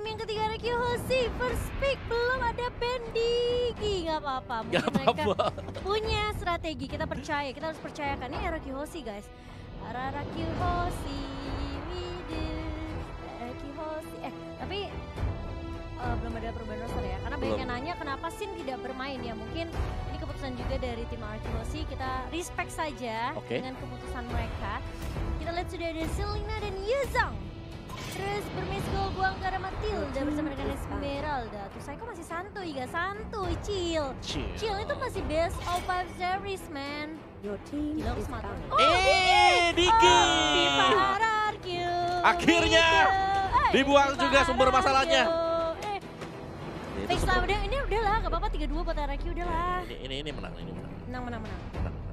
Yang ketiga ada Hoshi, first pick, belum ada Bendigi. Gak apa-apa, mungkin mereka punya strategi, kita percaya, kita harus percayakan. Ini Araki Hoshi guys. Araki Hoshi, Araki Hoshi. Tapi belum ada perubahan roster ya, karena banyak yang nanya kenapa Sin tidak bermain ya. Mungkin ini keputusan juga dari tim Araki Hoshi, kita respect saja dengan keputusan mereka. Kita lihat sudah ada Selena dan Yuzong. Terus bermiss gol buang ke arah Matilda bersama dengan Esmeralda. Tuh Saiko masih santuy gak? Santuy, chill. Chill itu masih best of 5 series, man. Gila aku smart. Digi! Viva RRQ. Akhirnya dibuang juga sumber masalahnya. Fix lah, ini udah lah, gak apa-apa 3-2 buat RRQ udah lah. Ini menang, ini menang. Menang.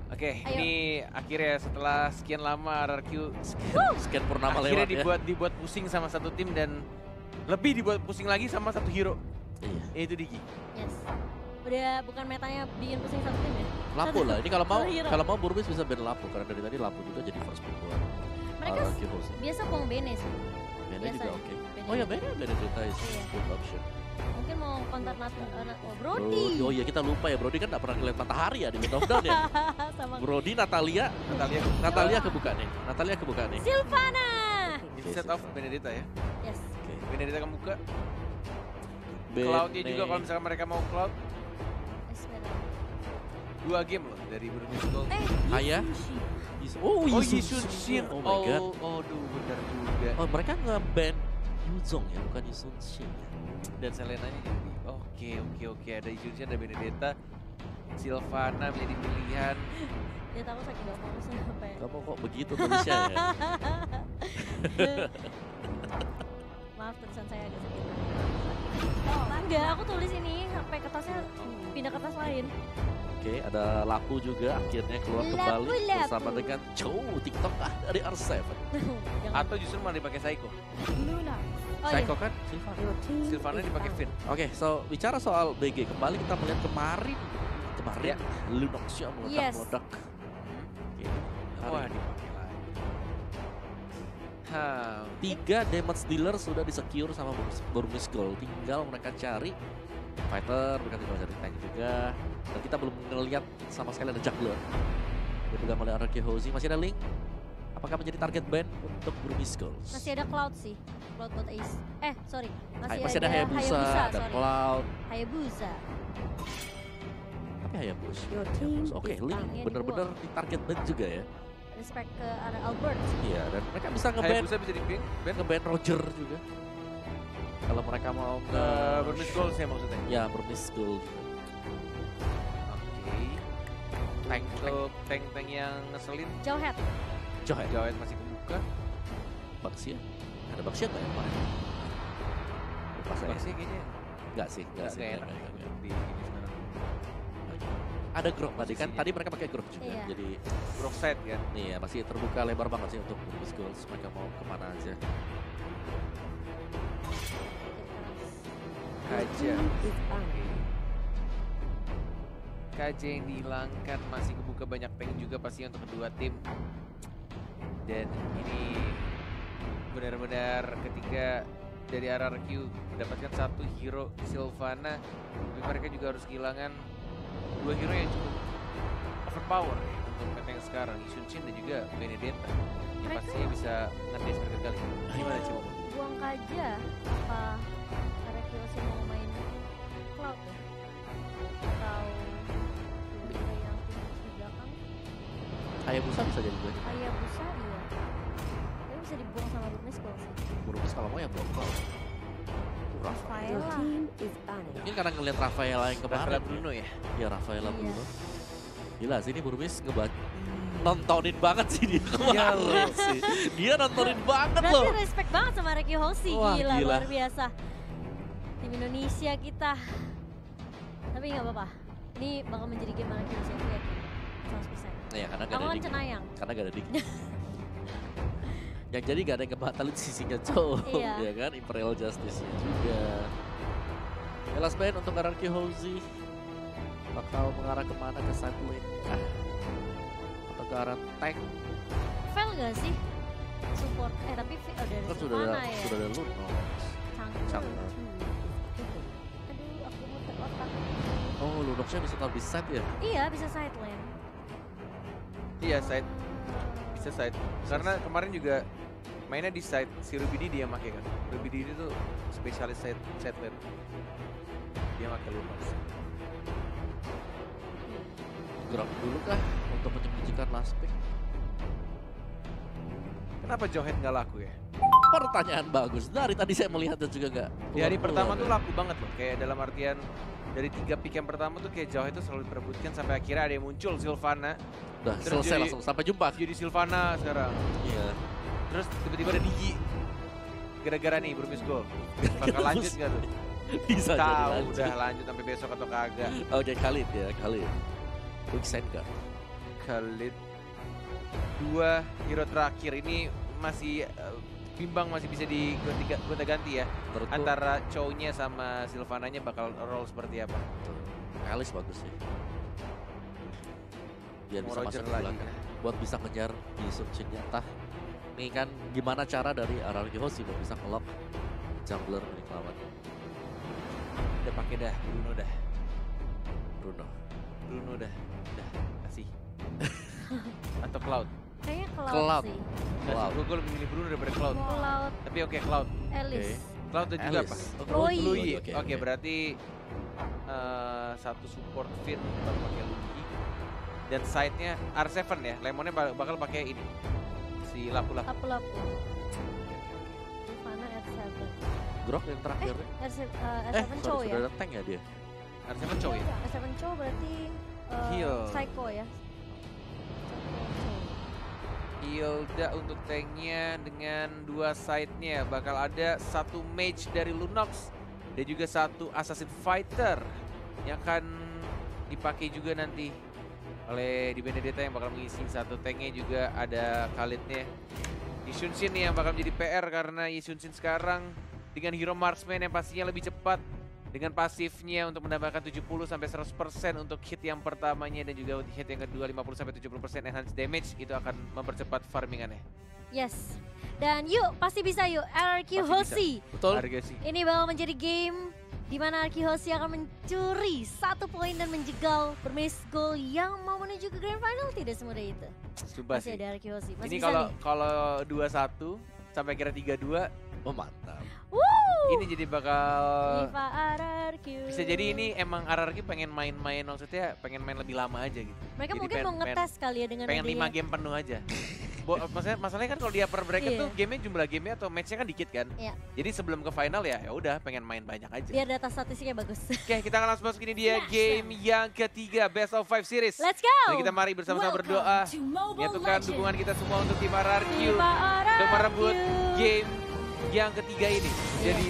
Oke, ini akhirnya setelah sekian lama RRQ sekian purnama lewat akhirnya dibuat pusing sama satu tim dan lebih dibuat pusing lagi sama satu hero. Iya. Yaitu Digi. Yes. Udah bukan metanya bikin pusing satu tim ya? Lapu lah, ini kalau mau Burmis bisa ban Lapu karena dari tadi Lapu juga jadi first pick buat mereka biasa buang Bene sih. Bene juga oke. Oh ya Bene cerita is good option. Mungkin mau counter Brody. Oh iya kita lupa ya, Brody kan gak pernah ngeliat matahari ya di Windows Down ya. Brody, Natalia kebuka nih. Sylvana. Ini set off Benedetta ya? Yes. Benedetta kebuka. Cloud-nya juga kalau misalkan mereka mau Cloud. 2 game loh dari Burmis Gold. Aya. Oh Yisunshin. Oh my god. Oh benar juga. Oh mereka nge-ban Yuzong ya, bukan Yisunshin ya. Dan Selenanya jadi oke ada Yisunshin, ada Benedetta. Sylvana menjadi pilihan. Dia tahu sakit gak mau sampai. Kamu kok begitu tulisnya ya? Maaf tulisan saya agak sakit. Enggak, aku tulis ini sampai kertasnya pindah kertas lain. Oke, ada Lapu juga akhirnya keluar kembali bersama dengan Chow TikTok dari R7. Atau justru malah dipakai Saiko. Saiko kan? Sylvana dipakai Finn. Oke, so bicara soal BG kembali kita melihat kemarin Lunoxia meledak-meledak. Wah, dipakai lagi. 3 damage dealer sudah di-secure sama Burmis Gold. Tinggal mereka cari fighter, mereka tinggal cari tank juga. Dan kita belum ngeliat sama sekali ada juggler. Dipegang oleh RRQ Hoshi. Masih ada Link. Apakah menjadi target ban untuk Burmis Gold? Masih ada Cloud sih. Cloud buat Ace. Sorry. Masih ada Hayabusa, ada Cloud. Hayabusa. Tapi Hayabusa. Oke, Link bener-bener di target ban juga ya. Respect ke arah Albert. Iya, dan mereka bisa nge-ban. Hayabusa bisa di-ban. Nge-ban Roger juga. Kalau mereka mau ke Burmis Gold sih maksudnya. Ya, Burmis Gold. Oke. Tank yang ngeselin. Jauhead Masih kebuka. Baxia? Ada Baxia nggak ya kemarin? Lupa saya. Baxia kayaknya Nggak sih. di ini sekarang. Ada Grok tadi mereka pakai Grok juga. Iya. Jadi Grok set kan. nih ya masih terbuka lebar banget sih untuk Burmis Gold. Mereka mau kemana aja. KJ yang dihilangkan, masih kebuka banyak tank juga pasti untuk kedua tim. Dan ini benar-benar ketika dari RRQ mendapatkan satu hero Sylvana, tapi mereka juga harus kehilangan 2 hero yang cukup overpower ya, untuk meta yang sekarang, Yisunshin dan juga Benedetta yang pastinya bisa ngedes berkali-kali. Gimana Cimo? Buang Kaja apa RRQ masih mau main Cloud ya? Atau yang tim di belakang? Hayabusa bisa jadi juga. Hayabusa iya. Tapi bisa dibuang sama Burmis Gold sih. Burmis kalau mau ya buang Gold. Rafaela. Mungkin karena ngeliat Rafaela yang kemarin. Rafaela Bruno ya? Iya Rafaela Bruno. Gila sih ini Burmis nontonin banget sih dia kemarin sih. Dia nontonin banget loh. Berarti respect banget sama Araki Hoshi. Gila, luar biasa. Tim Indonesia kita. Tapi nggak apa-apa. Ini bakal menjadi game Araki Hoshi, aku yakin. 100%. Iya karena gak Aku ada kan Cenayang. Karena gak ada Dik. Yang jadi gak ada yang ngebatalin sisinya cowok. Iya. Ya kan, Imperial Justice-nya juga. Last ban untuk RRQ Hoshi. Bakal mengarah kemana, ke side lane kah? Atau ke arah tank? Fail gak sih? Support, tapi dari Kan Sylvana ya? sudah ada Lunox. kencang. Aduh, aku muter otak. Oh, Lunoxnya bisa taruh di side ya? Iya, bisa side lane. Iya, side. Bisa side. Karena kemarin juga mainnya di side. Si Rubidi dia pakai kan. Rubidi itu spesialis side lane. Dia pakai Lunox. Gerak dulu kah untuk menyembunyikan last pick? Kenapa Johet nggak laku ya? Pertanyaan bagus. Dari tadi saya melihat dan juga nggak. Di hari pertama tuh laku banget loh. Kayak dalam artian dari 3 pick yang pertama tuh kayak Johet itu selalu diperebutkan sampai akhirnya ada yang muncul Sylvana. Udah Terus selesai jadi- langsung. Sampai jumpa. Jadi Sylvana sekarang. Iya. Terus tiba-tiba ada Digi. Gara-gara nih Burmis Gold. Bakal lanjut nggak tuh? Bisa jadi Tahu lanjut. udah lanjut sampai besok atau kagak. Oke, Khalid ya, Khalid. Quick side nggak? Khalid 2 hero terakhir ini masih bimbang, masih bisa digonta-ganti ya. Menurutku Antara Chow-nya sama Sylvananya bakal roll seperti apa. Alice bagus sih. Biar Mau bisa Roger masuk ke lagi. belakang. Buat bisa ngejar di Sunshine-nya. Entah nih kan gimana cara dari RRQ Hoshi buat bisa nge-lock jungler milik lawan. Udah pakai dah Bruno dah. Bruno. Bruno dah. Udah kasih. Atau Cloud. Kayaknya Cloud, Cloud. sih. Cloud. Gue lebih milih Bruno daripada Cloud. Cloud, Tapi oke Cloud. Alice. Cloud dan juga apa? Alice. Oh, Lui. Lui. Oke, Oke, berarti satu support Finn baru pakai Lui. Dan side-nya R7 ya. Lemonnya bakal pakai ini. Si Lapu-Lapu. Lapu-lapu. Sylvana R7. Grok yang terakhir. R7 Chow sudah ya? ada tank ya dia? R7 Chow ya? R7 Chow berarti Heal. Psycho ya? Hilda untuk tanknya dengan 2 side-nya. Bakal ada 1 mage dari Lunox. Dan juga 1 assassin fighter. Yang akan dipakai juga nanti oleh Di Benedetta yang bakal mengisi 1 tanknya. Juga ada Khalidnya. Yisunshin yang bakal menjadi PR karena Yisunshin sekarang dengan hero marksman yang pastinya lebih cepat. Dengan pasifnya untuk menambahkan 70-100% untuk hit yang pertamanya dan juga hit yang kedua 50-70% enhanced damage, itu akan mempercepat farmingannya. Yes. Dan yuk, pasti bisa yuk. RRQ Pasti Hoshi. Betul. Harga sih. Ini bakal menjadi game di mana RRQ Hoshi akan mencuri 1 poin dan menjegal Burmese Gold yang mau menuju ke Grand Final. Tidak semudah itu. Sumpah Masih sih. ada RRQ Hoshi. Masih Ini bisa nih. kalau 2-1 sampai kira 3-2, Oh mantap. Woo! ini jadi bakal Viva RRQ. bisa jadi ini emang RRQ pengen main-main, maksudnya pengen main lebih lama aja gitu. Mereka Jadi mungkin mau ngetes kali ya dengan pengen 5 adanya. game penuh aja. Masalahnya kan kalau dia per bracket Iya. tuh jumlah gamenya atau matchnya kan dikit kan. Iya. Jadi sebelum ke final ya udah pengen main banyak aja. Biar data statistiknya bagus. Oke, kita akan langsung masuk ini dia Yes. game yang ketiga Best of 5 series. Let's go! Dan kita mari bersama-sama berdoa menyatukan dukungan kita semua untuk tim RRQ Viva RRQ. untuk merebut game yang ketiga ini. Jadi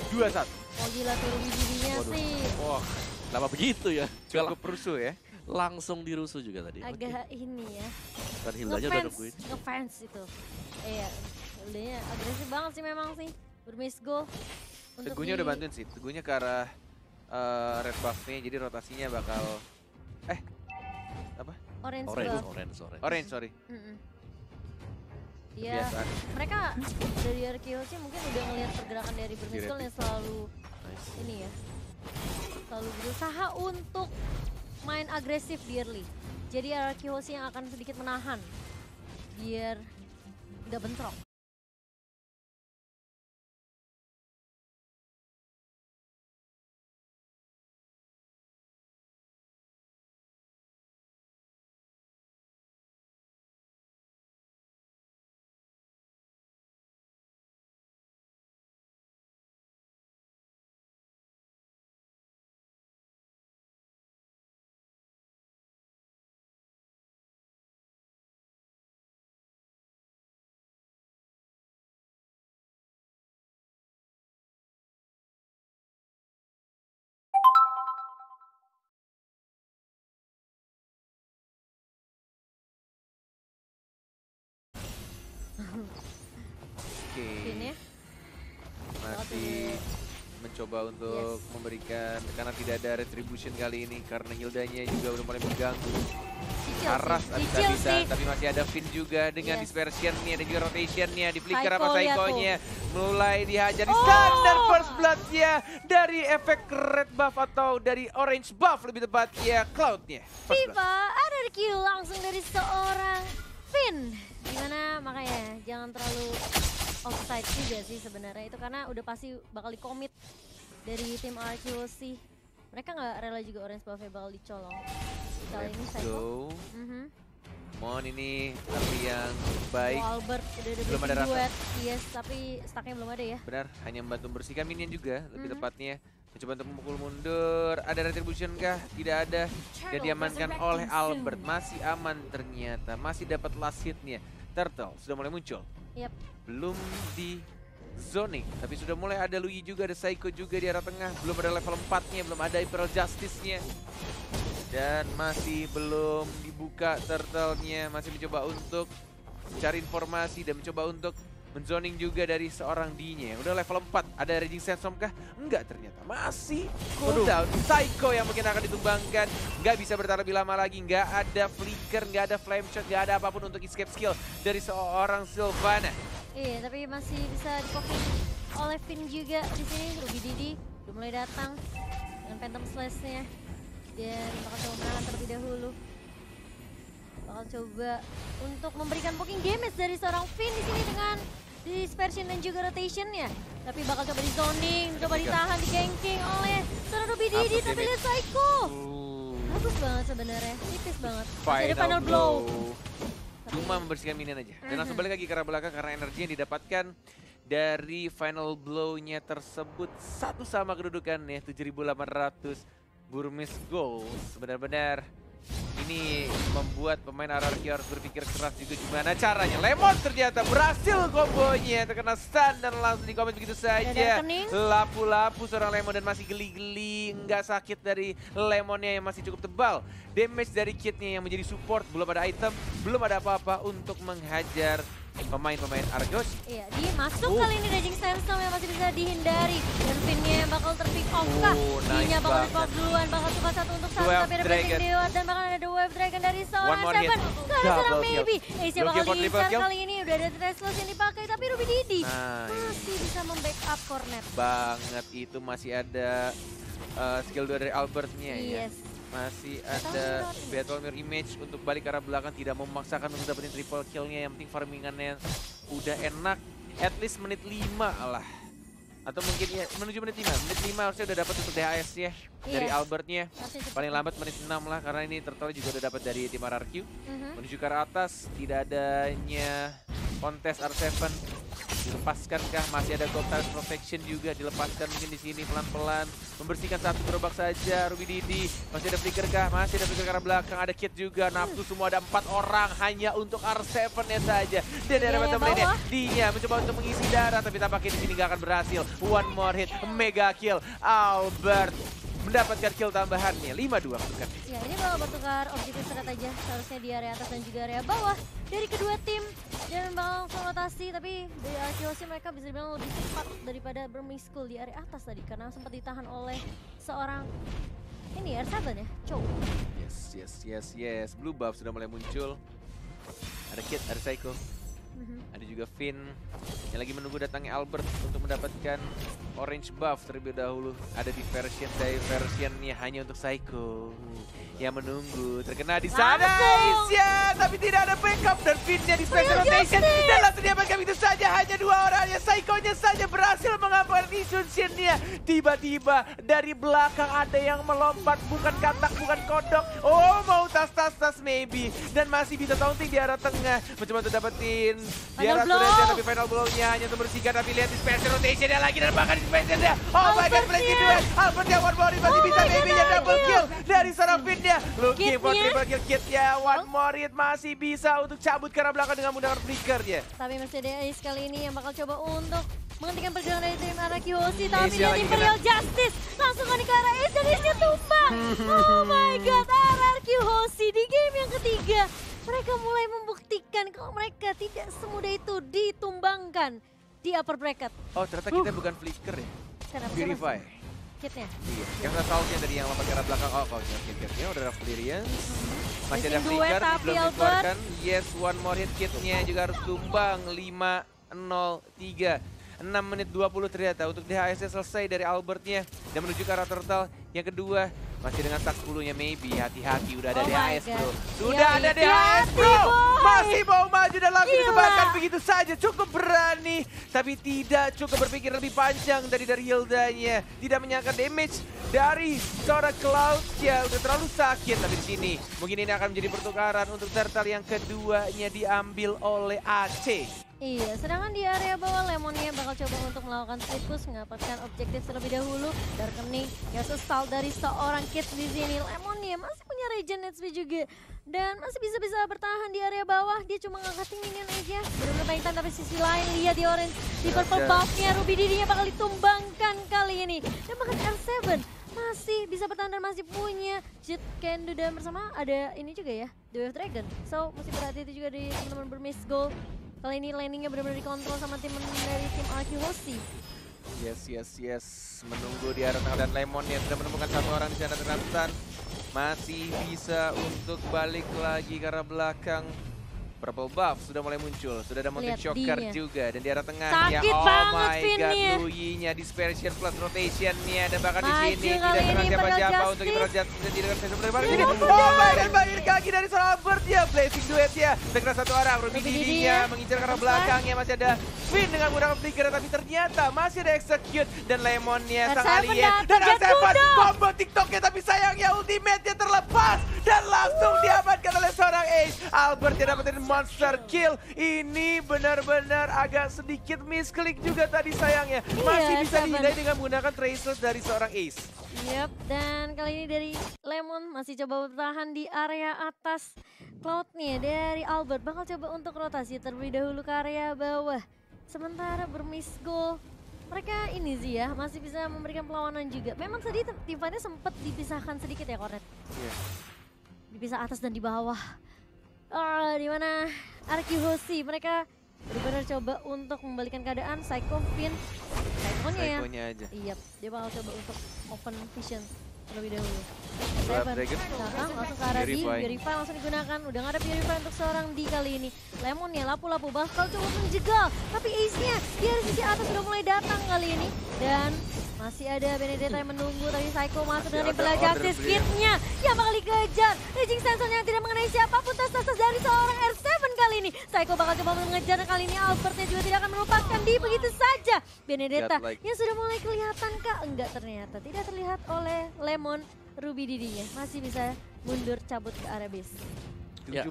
2-1. Oh gila tuh bibinya Waduh. sih. Wah, Lama begitu ya. cukup rusuh ya. Langsung dirusuh juga tadi. Agak ini ya. Dan Hilda aja udah nungguin. Ngefans itu. Iya, Hildanya agresif banget sih memang sih. Burmese Gold. Untuk Teguhnya udah bantuin sih. Teguhnya ke arah red buff-nya, jadi rotasinya bakal Orange Orange, buff. orange, sorry. Iya, Kebiasaan. mereka dari RKO sih mungkin udah ngelihat pergerakan dari Burmese Gold yang selalu Nice. ini ya. Selalu berusaha untuk main agresif di early. Jadi RKO sih yang akan sedikit menahan biar nggak bentrok. Oke, Ini ya. masih mencoba untuk memberikan, karena tidak ada retribution kali ini karena Hildanya juga udah mulai mengganggu. Cicil Aras sih. Cicil bisa, sih. tapi masih ada Finn juga dengan Yes. dispersionnya dan juga rotationnya, di flicker Psycho apa lihat Psycho-nya tuh. mulai dihajar di stun dan first blood tepatnya dari efek red buff atau dari orange buff lebih tepatnya Cloud-nya. Tiba RRQ langsung dari seorang Finn. Gimana makanya jangan terlalu offside juga sih sebenarnya itu karena udah pasti bakal dikomit dari tim RRQ. Mereka nggak rela juga orange buff-nya bakal dicolong. Kali ini Psycho. Mon ini early yang baik. Albert udah belum ada rasa. Duet. Yes, tapi stacknya belum ada ya. Benar, hanya membantu membersihkan minion juga lebih tepatnya. Mencoba untuk memukul mundur. Ada retribution kah? Tidak ada. Dan diamankan oleh Albert. Masih aman ternyata. Masih dapat last hit-nya. Turtle sudah mulai muncul. Yep. Belum di zoning, tapi sudah mulai ada Luigi juga, ada Psycho juga di arah tengah. Belum ada level 4-nya, belum ada Imperial Justice-nya. Dan masih belum dibuka turtle-nya, masih mencoba untuk mencari informasi dan mencoba untuk menzoning juga dari seorang D-nya. Udah level 4, ada Raging Sandstorm kah? Enggak ternyata, masih cooldown. Psycho yang mungkin akan ditumbangkan, nggak bisa bertahan lebih lama lagi, nggak ada flicker, nggak ada flame shot, nggak ada apapun untuk escape skill dari seorang Sylvana. Iya, tapi masih bisa dipoking oleh Finn juga di sini. Ruby Didi udah mulai datang dengan Phantom Slash-nya. Dan bakal coba menahan terlebih dahulu. Bakal coba untuk memberikan poking damage dari seorang Finn di sini dengan dispersion dan juga rotation-nya. Tapi bakal coba di zoning, coba ditahan, di ganking oleh seorang Ruby Didi. Tapi lihat Psycho. Bagus banget sebenarnya, tipis banget. Masih ada final blow. Cuma membersihkan minion aja. Dan langsung balik lagi ke arah belakang karena energi yang didapatkan dari final blow-nya tersebut satu sama kedudukannya 7.800. Burmese Goals benar-benar ini membuat pemain RRQ harus berpikir keras juga gimana caranya. Lemon ternyata berhasil kombonya, terkena stun dan langsung di-comment begitu saja. Lapu-lapu seorang Lemon dan masih geli-geli, nggak sakit dari Lemonnya yang masih cukup tebal. Damage dari kitnya yang menjadi support, belum ada item, belum ada apa-apa untuk menghajar pemain-pemain Argos. Iya, dia masuk kali ini Raging Sandstorm yang masih bisa dihindari. Dan Finn-nya yang bakal terpick off kah? Dia bakal pick off duluan, bakal suka satu untuk satu. Tapi ada Blazing Dewa dan bakal ada The Wave Dragon dari seorang Seven. Gak ada seorang Maybe. Ace bakal diikat kali ini. Udah ada Restless yang dipakai, tapi Ruby Didi masih bisa membackup Cornet. Banget, itu masih ada skill 2 dari Albert-nya ya. Masih ada Battle Mirror Image untuk balik ke arah belakang, tidak memaksakan untuk dapetin triple kill-nya, yang penting farmingannya udah enak. At least menit 5 lah. Atau mungkin ya menuju menit 5. Menit 5 harusnya udah dapat untuk DHS ya dari Albert-nya. Paling lambat menit 6 lah karena ini Turtle juga udah dapat dari tim RRQ. Menuju ke arah atas, tidak adanya kontes R7. Dilepaskankah? Masih ada Gold Tiles Protection juga dilepaskan mungkin di sini pelan-pelan. Membersihkan satu gerobak saja Ruby Didi. Masih ada flicker kah? Masih ada flicker ke arah belakang. Ada Kit juga. Nafsu semua ada 4 orang hanya untuk R7-nya saja. Dan dari teman lainnya dia mencoba untuk mengisi darah tapi tampaknya di sini nggak akan berhasil. One more hit, mega kill. Albert mendapatkan kill tambahannya 5-2 kan. Ya, ini bakal bertukar objektif serat aja seharusnya di area atas dan juga area bawah dari kedua tim. Dan bakal langsung rotasi, tapi dari RRQ mereka bisa dibilang lebih cepat daripada Burmese School di area atas tadi karena sempat ditahan oleh seorang ini R7 ya, Chow. Yes. Blue buff sudah mulai muncul. Ada Kit, ada Psycho. Ada juga Finn yang lagi menunggu datangnya Albert untuk mendapatkan orange buff terlebih dahulu. Ada diversionnya hanya untuk Psycho yang menunggu, terkena di sana Isya, tapi tidak ada backup dan Finn-nya di special rotation dan langsung diamankan begitu saja. Hanya 2 orangnya, Psycho-nya saja berhasil mengamankan Isunsin-nya. Tiba-tiba dari belakang ada yang melompat, bukan katak, bukan kodok. Oh, mau tas maybe, dan masih bisa taunting di arah tengah, mencoba untuk dapetin di arah Surya, tapi final blow-nya hanya untuk bersihkan. Tapi lihat di special rotation-nya lagi dan bahkan di special-nya. Oh my god, Blazing Duet, Albert yang one more hit masih bisa maybe-nya double kill dari seorang Finn. Looking for triple kill Kit-nya, one more hit masih bisa untuk cabut ke arah belakang dengan menggunakan flicker-nya. Tapi masih ada Ace kali ini yang bakal coba untuk menghentikan perjalanan dari tim RRQ. Tapi lihat Imperial Justice langsung ke arah Ace dan Ace-nya tumbang. Oh my god, RRQ Hoshi di game yang ketiga. Mereka mulai membuktikan kalau mereka tidak semudah itu ditumbangkan di upper bracket. Oh ternyata kita bukan flicker ya? Kenapa? Purify. Kitnya? Iya, yang assault-nya dari yang lompat ke arah belakang. Oh, kalau Kit-nya udah ada Flyrians. Masih ada flicker, belum dikeluarkan. Yes, one more hit Kitnya juga harus tumbang. 5-0-3. 6 menit 20 ternyata untuk DHS selesai dari Albertnya dan menuju ke arah turtle. Yang kedua masih dengan stack 10-nya Maybe. Hati-hati, udah ada DHS bro. Sudah ada DHS bro. Masih mau maju dan langsung ditembakkan begitu saja. Cukup berani, tapi tidak cukup berpikir lebih panjang dari Hildanya. Tidak menyangka damage dari seorang Cloud ya udah terlalu sakit. Tapi di sini mungkin ini akan menjadi pertukaran untuk turtle yang keduanya diambil oleh AC. Iya, sedangkan di area bawah Lemonnya bakal coba untuk melakukan split push, mendapatkan objektif terlebih dahulu. Darkening ya stall dari seorang Kids di sini. Lemonnya masih punya regen HP juga dan masih bisa bertahan di area bawah. Dia cuma ngangkatin minion aja. Benar-benar baik, tapi sisi lain lihat di orange di purple buff-nya Ruby Didi-nya bakal ditumbangkan kali ini. Dan bahkan R7 masih bisa bertahan dan masih punya Jet Kendo dan bersama ada ini juga ya, The Wave Dragon. So masih berhati-hati juga di teman-teman bermiss goal. Kali ini landingnya benar-benar dikontrol sama tim dari tim RQ Hoshi. Yes. Menunggu di arah tengah dan Lemon yang sudah menemukan satu orang di sana ternyata masih bisa untuk balik lagi ke arah belakang. Purple buff sudah mulai muncul, sudah ada Mountain Shocker juga dan di arah tengahnya. Sakit banget Finnya. Luinya Dispersion plus rotationnya dan bahkan di sini tidak kenal siapa-siapa untuk Emerald Justice dan tidak bisa berdebar di sini. Dan banyak kaki dari seorang Albert ya, Blazing Duet ya. Segera satu orang, Ruby Didi-nya mengincar ke arah belakangnya, masih ada Finn dengan menggunakan flicker tapi ternyata masih ada Execute dan Lemonnya sang alien dan R7 combo TikToknya tapi sayangnya ultimate-nya terlepas dan langsung diamankan oleh seorang Ace. Albert yang dapetin monster kill. Ini benar-benar agak sedikit misklik juga tadi sayangnya. Masih bisa dihindari dengan menggunakan Traceless dari seorang Ace. Yap, dan kali ini dari Lemon masih coba bertahan di area atas. Cloud-nya dari Albert bakal coba untuk rotasi terlebih dahulu ke area bawah. Sementara bermiss goal. Mereka ini sih ya, masih bisa memberikan perlawanan juga. Memang tadi timnya sempat dipisahkan sedikit ya, Kornet. Iya. Dipisah atas dan di bawah. Di mana RQ Hoshi mereka benar-benar coba untuk membalikan keadaan. Psycho Finn, Psycho-nya aja. Iya, dia bakal coba untuk open vision terlebih dahulu. Dragon langsung ke arah Purify langsung digunakan. Udah gak ada Purify untuk seorang di kali ini. Lemonnya lapu-lapu bakal coba menjegal, tapi Ace-nya dari sisi atas sudah mulai datang kali ini. Dan masih ada Benedetta yang menunggu, tapi Psycho masuk dari Imperial Justice Kit-nya yang bakal dikejar. Raging Sensor yang tidak mengenai siapapun, tas-tas dari seorang R7 kali ini. Psycho bakal coba mengejar, dan kali ini Albertnya juga tidak akan melupakan di begitu saja. Benedetta yang sudah mulai kelihatan kah? Enggak, ternyata tidak terlihat oleh Lemon. Ruby Didi-nya masih bisa mundur cabut ke arah base. 17-5.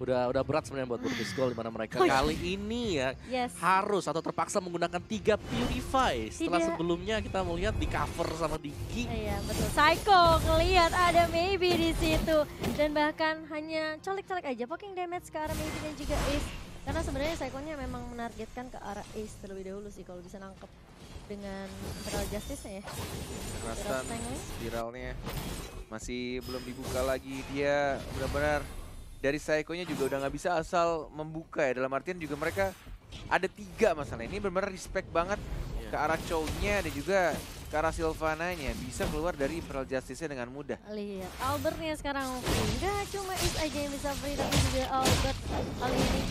Udah berat sebenarnya buat Burgess Gold, dimana mereka kali ini ya harus atau terpaksa menggunakan 3 Purify. Setelah sebelumnya kita melihat di cover sama Digi. Iya betul, Psycho ngelihat ada Maybe di situ dan bahkan hanya colek-colek aja poking damage ke arah Maybe dan juga Ace. Karena sebenarnya Psycho-nya memang menargetkan ke arah Ace terlebih dahulu sih kalau bisa nangkep dengan Imperial Justice-nya ya. Kekerasan spiralnya masih belum dibuka lagi, dia benar-benar dari Psycho-nya juga udah nggak bisa asal membuka ya. Dalam artian juga mereka ada 3 masalah. Ini benar-benar respect banget ke arah Chow-nya dan juga ke arah Sylvana-nya. Bisa keluar dari Imperial Justice-nya dengan mudah. Lihat, Albert-nya sekarang free. Nggak cuma Ace aja yang bisa free, tapi juga Albert kali ini.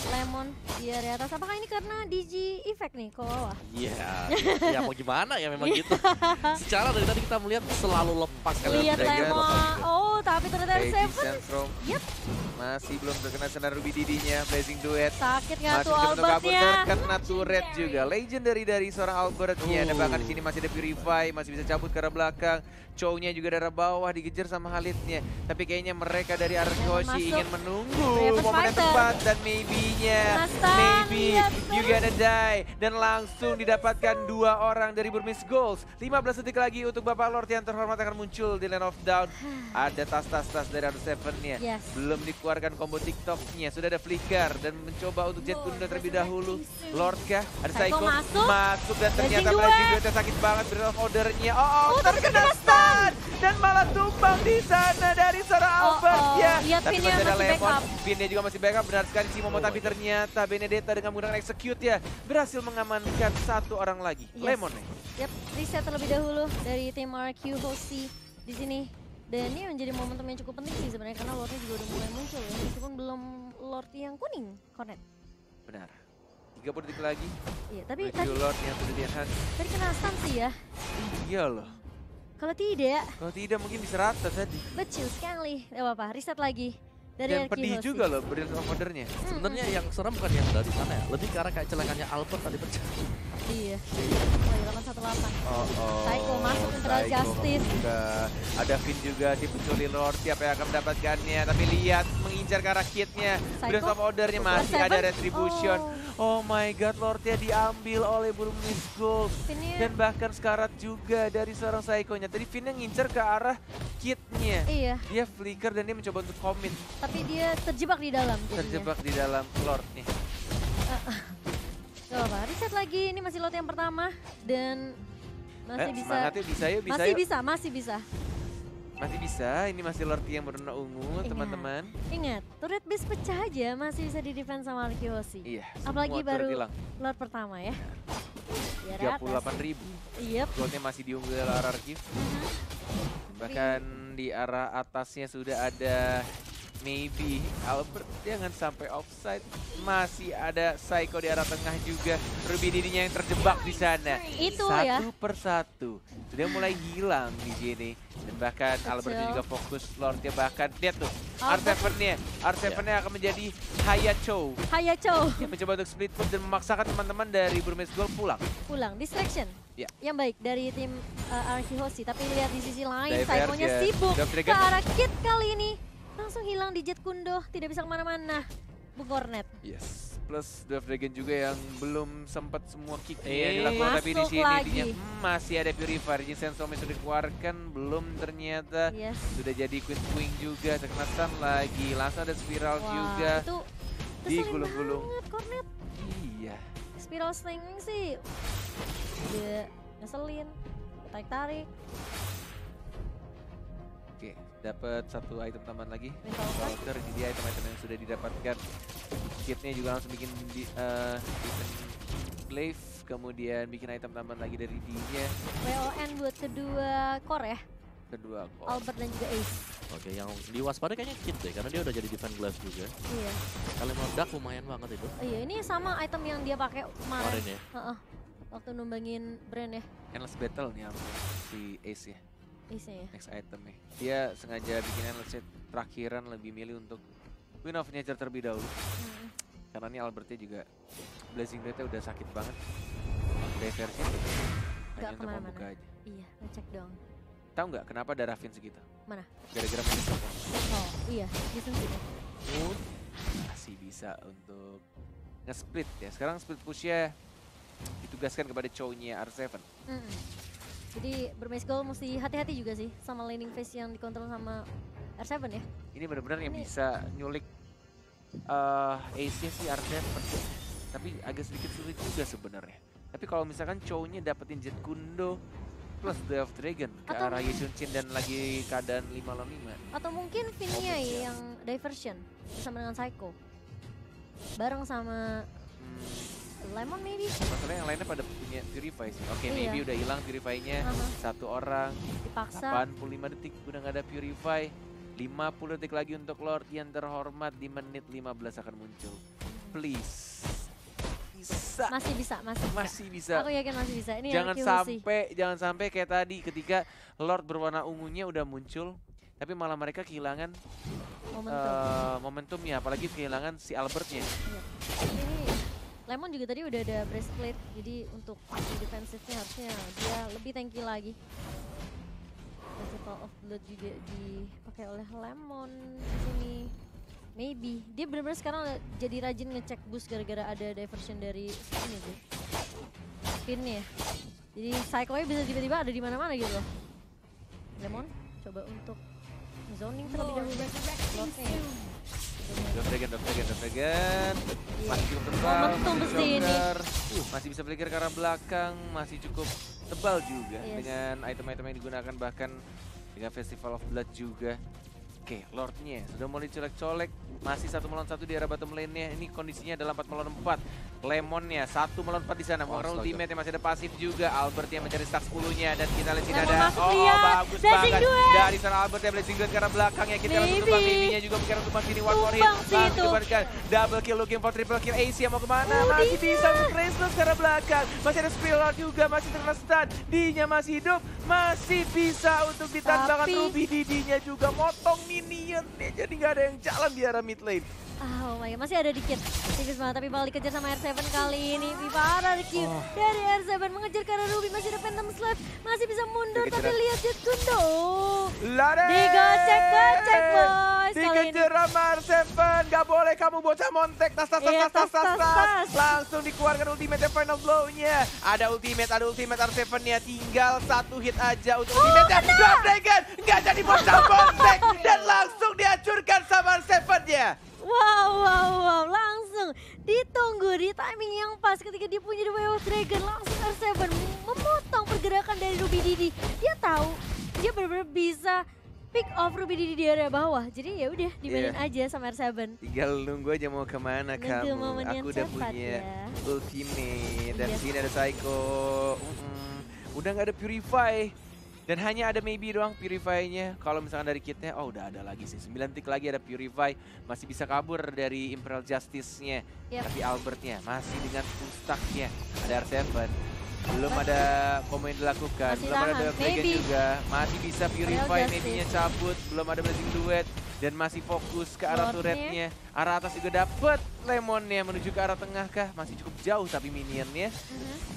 Lemon di area atas, apakah ini karena DG effect nih ke bawah? Iya, mau gimana ya memang gitu. Secara dari tadi kita melihat selalu lepas kalian. Lihat Lemon, tapi ternyata R7 masih belum terkena senar Ruby Didi-nya. Blazing Duet sakit nggak tuh Albertnya? Kena turret juga, legendary dari seorang Albertnya. Dan bahkan di sini masih ada Purify, masih bisa cabut ke arah belakang. Chow-nya juga dari bawah dikejar sama Khalid-nya. Tapi kayaknya mereka dari RQ Hoshi ingin menunggu momen yang tepat dan maybe-nya. Maybe you gonna die. Dan langsung didapatkan 2 orang dari Burmese Goals. 15 detik lagi untuk Bapak Lord yang terhormat akan muncul di Land of Down. Ada tas-tas dari R7-nya. Belum dikeluarkan combo TikTok-nya. Sudah ada flicker dan mencoba untuk Jet Kundo terlebih dahulu. Lord kah? Ada Psycho masuk dan ternyata Blazing Duet sakit banget. Breath of Order-nya. Terkena stun. Dan malah tumbang di sana dari seorang Albert ya. Tapi masih ada Lemon. Finnya juga masih backup, benar sekali si Momo, tapi ternyata Benedetta dengan menggunakan Execute ya berhasil mengamankan 1 orang lagi. Lemon nih. Reset terlebih dahulu dari tim RQ Hoshi di sini. Dan ini menjadi momentum yang cukup penting sih sebenarnya karena Lordnya juga udah mulai muncul ya, meskipun belum Lord yang kuning, Cornet. Benar. 30 detik lagi. Iya, tapi menuju Lord yang sudah di-enhance. tadi kena stun sih ya. Iya loh. Kalau tidak, Mungkin bisa rata tadi. betul sekali. Gak apa-apa, reset lagi. Dari Dan RQ pedih Hoshi. juga loh Brilliant of Order-nya. Sebenarnya yang serem bukan yang dari sana ya, lebih ke arah kayak celakannya Albert tadi pecah. Iya. Oh, 818. Psycho masuk ke Central Justice. Ada Finn juga dipencuri Lord, siapa yang akan mendapatkannya. Tapi lihat mengincar ke arah kitnya. Brilliant of Order-nya masih ada Retribution. Oh my god, Lordnya diambil oleh Burmese Gold. Dan bahkan sekarat juga dari seorang Psycho-nya. Tadi Finn yang ngincar ke arah kitnya. Iya. Dia flicker dan dia mencoba untuk commit. Tapi dia terjebak di dalam. Terjebak di dalam Lord nih. Gak apa, reset lagi. Ini masih lot yang pertama. Dan masih bisa. Semangatnya bisa ya, bisa masih yuk. bisa, masih bisa. Masih bisa, ini masih Lord yang berwarna ungu teman-teman. Ingat, turret base pecah aja masih bisa di-defense sama RQ Hoshi. Iya, Apalagi semua baru turret hilang. lot pertama ya. 38.000. Yep. Goldnya masih diunggul RRQ. Bahkan di arah atasnya sudah ada maybe Albert, jangan sampai offside. Masih ada Psycho di arah tengah juga. Ruby Didinya yang terjebak di sana. Itu satu ya. persatu sudah mulai hilang di sini. Dan bahkan Albert juga fokus Lordnya, bahkan lihat tuh R7-nya. R7-nya akan menjadi Hayacho. Hayacho. Yang mencoba untuk split push dan memaksakan teman-teman dari Burmese Gold pulang. Distraction. Ya. Yang baik dari tim RQ Hoshi. Tapi lihat di sisi lain, Diverge, Psycho-nya sibuk Dove ke Dragon. arah Kit kali ini. Langsung hilang di Jet Kundo, tidak bisa kemana-mana. Bung Cornet. Yes, plus Dove Dragon juga yang belum sempat semua kicknya dilakukan, tapi di masuk sini lagi. dia masih ada Purifier. Jin Sensome sudah dikeluarkan, belum ternyata. Yes. Sudah jadi Queen Swing juga, terkena stun lagi, langsung ada Spiral juga. Itu digulung-gulung. banget Cornet. Iya. Spiral slinging sih dia ngeselin, tarik-tarik. Oke, dapat satu item tambahan lagi. Mental Counter, ini dia item-item yang sudah didapatkan. Kitnya juga langsung bikin glaive, kemudian bikin item tambahan lagi dari D-nya. WON buat kedua core ya, Kedua kok. Albert dan juga Ace. Oke, yang diwaspadai kayaknya Kid deh, karena dia udah jadi defense glass juga. Iya. Kali meledak lumayan banget itu. Iya, ini sama item yang dia pakai kemarin. Kemarin ya. Waktu numbangin brand ya, Endless Battle nih yang si Ace ya. Ace-nya ya. Next item nih. Dia sengaja bikin endless terakhiran, lebih milih untuk Queen of Nature terlebih dahulu. Karena ini Albertnya juga Blazing Blade-nya udah sakit banget. Diverge hanya untuk kemana-mana. membuka aja. Iya, ngecek dong. Tahu nggak kenapa ada Raffin segitu? Mana? Gara-gara main Oh iya, disentuh. masih bisa untuk nge-split ya. Sekarang split push-nya ditugaskan kepada Chow-nya R7. Jadi Burmese Gold mesti hati-hati juga sih sama laning phase yang dikontrol sama R7 ya. Ini benar-benar yang bisa nyulik Ace-nya sih R7. Tapi agak sedikit sulit juga sebenarnya. Tapi kalau misalkan Chow-nya dapetin Jet Kundo plus Dove Dragon ke arah Yeshun Chin dan lagi keadaan 5 lawan 5. Atau mungkin Vinnya yang diversion bersama dengan Psycho. Bareng sama Lemon maybe. Masalahnya yang lainnya pada punya Purify sih. Oke, Iya. maybe udah hilang Purify-nya. Satu orang. Dipaksa. 85 detik udah nggak ada Purify. 50 detik lagi untuk Lord yang terhormat, di menit 15 akan muncul. Please. Bisa. Masih bisa. Aku yakin masih bisa. Ini Jangan sampai kayak tadi ketika Lord berwarna ungunya udah muncul, tapi malah mereka kehilangan momentumnya, apalagi kehilangan si Albertnya. Iya. Ini Lemon juga tadi udah ada breastplate, jadi untuk defensifnya harusnya dia lebih tanky lagi. Festival of Blood juga dipakai oleh Lemon di sini. Maybe dia benar-benar sekarang jadi rajin ngecek boost gara-gara ada diversion dari ini tuh. Spinnya. Jadi Psycho-nya bisa tiba-tiba ada di mana-mana gitu loh. Lemon coba untuk zoning terlebih dahulu. Blocknya ya. Dove Dragon. Masih cukup tebal. Momentum besi ini. Masih bisa flicker ke arah belakang, masih cukup tebal juga dengan item-item yang digunakan, bahkan dengan Festival of Blood juga. Oke, Lordnya sudah mulai colek-colek. Masih 1 melawan 1 di arah bottom lane-nya. Ini kondisinya adalah 4 melawan 4. Lemonnya 1 melawan 4 di sana. Mengeluarkan ultimate yang masih ada pasif juga. Albert yang mencari stack 10-nya. Dan kita lihat sini ada. Bagus banget. Dari sana Albert yang blazing duet ke arah belakangnya. Kita langsung tumbang Miminya juga bergerak untuk sini. One more hit. Langsung diberikan double kill, looking for triple kill. Asia mau kemana? Masih bisa untuk race ke arah belakang. Masih ada Spiller juga. Masih terkena stun. D-nya masih hidup. Masih bisa untuk ditambahkan Ruby Didi-nya juga. Motong minion. Jadi nggak ada yang jalan di arah mid lane. Oh my god, masih ada dikit. Tipis banget, tapi bakal dikejar sama R7 kali ini. Viva RRQ dari R7 mengejar ke arah Ruby. Masih ada Phantom Slave, masih bisa mundur. Tapi lihat Jet Gundo. Digocek-gocek boys. Dikejar sama R7, gak boleh kamu bocah montek. Tas. Langsung dikeluarkan ultimate final blow-nya. Ada ultimate R7-nya. Tinggal 1 hit aja untuk ultimate-nya. Drop Dragon, gak jadi bocah montek. Dan langsung dihancurkan sama R7-nya. Wow, langsung ditunggu di timing yang pas ketika dia punya The Way of Dragon. Langsung R7 memotong pergerakan dari Ruby Didi. Dia tahu dia benar-benar bisa pick off Ruby Didi di area bawah. Jadi ya udah dimainin aja sama R7. Tinggal nunggu aja mau kemana kamu. Aku udah punya ultimate. Dan sini ada Psycho. Udah nggak ada Purify. Dan hanya ada maybe doang Purify-nya. Kalau misalkan dari kitnya, udah ada lagi sih. 9 tick lagi ada Purify. Masih bisa kabur dari Imperial Justice-nya. Tapi Albert-nya masih dengan full-stack-nya. Ada R7. Belum ada combo yang dilakukan. Belum ada Dragon juga. Masih bisa Purify, maybe-nya cabut. Belum ada Blazing Duet. Dan masih fokus ke arah turretnya. Arah atas juga dapet Lemonnya. Menuju ke arah tengah kah? Masih cukup jauh tapi minionnya.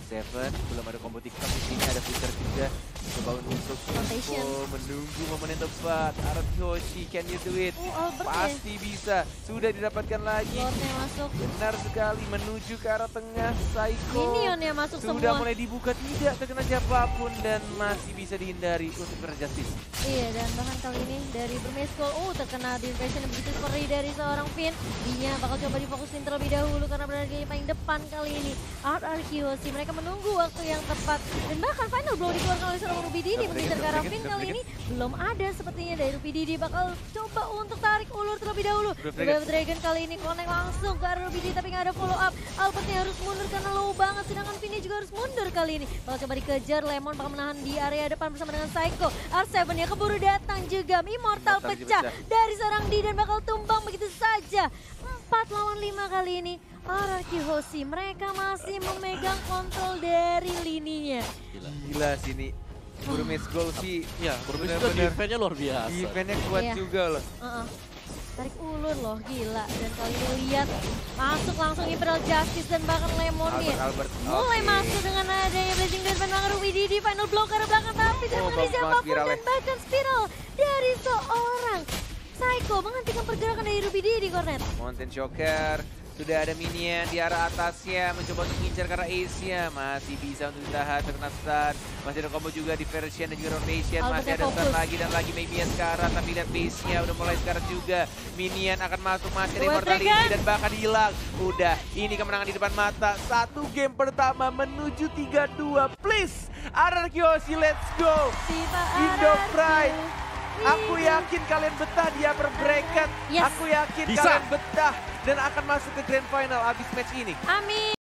Seven, belum ada combo TikTok di sini, ada Flicker juga. Coba untuk menunggu momen yang tepat. RRQ, can you do it? Pasti bisa. Sudah didapatkan lagi. Masuk. Benar sekali, menuju ke arah tengah. Psycho minionnya masuk sudah mulai dibuka, tidak terkena siapapun. Dan masih bisa dihindari untuk Justice. Iya, dan bahkan kali ini dari Burmese Gold, terkena di invasion yang begitu seperti dari seorang Finn. Dia bakal coba difokusin terlebih dahulu karena berada di paling depan kali ini. RRQ sih, mereka menunggu waktu yang tepat. Dan bahkan final blow dikeluarkan oleh seorang Ruby Didi mengejar ke arah Finn kali ini. Belum ada sepertinya dari Ruby Didi, bakal coba untuk tarik ulur terlebih dahulu. Dragon kali ini connect langsung ke arah Ruby Didi tapi nggak ada follow up. Albertnya harus mundur karena low banget, sedangkan Finn juga harus mundur kali ini. Bakal coba dikejar, Lemon bakal menahan di area depan bersama dengan Psycho. R7 ya keburu datang juga, Immortal pecah dari seorang D dan bakal tumbang begitu saja. 4 lawan 5 kali ini. RRQ Hoshi, mereka masih memegang kontrol dari lininya. Gila sini. Burmese Gold sih, Burmese Gold defense-nya luar biasa. Defense-nya kuat juga loh. Tarik ulur loh, gila. Dan kali ini lihat, masuk langsung Imperial Justice dan bahkan Lemonnya. Mulai masuk dengan adanya Blazing Duet dan bahkan Ruby Didi, final blow ke arah belakang. Tapi tidak mengenai siapapun dan bahkan spiral dari seorang Psycho menghentikan pergerakan dari Ruby Didi, Cornet. Mountain Shocker. Sudah ada minion di arah atasnya, mencoba untuk mengincar karena Ace-nya. Masih bisa untuk ditahan, terkena stun. Masih ada combo juga di version dan juga rotation. Masih ada stun lagi dan lagi maybe sekarang. Tapi lihat base-nya udah mulai sekarang juga. Minion akan masuk, masih ada immortality dan bahkan hilang. Udah, ini kemenangan di depan mata. 1 game pertama menuju 3-2. Please, RRQ Hoshi, let's go. Indo Pride. Aku yakin kalian betah di upper bracket. Aku yakin kalian betah dan akan masuk ke grand final abis match ini. Amin.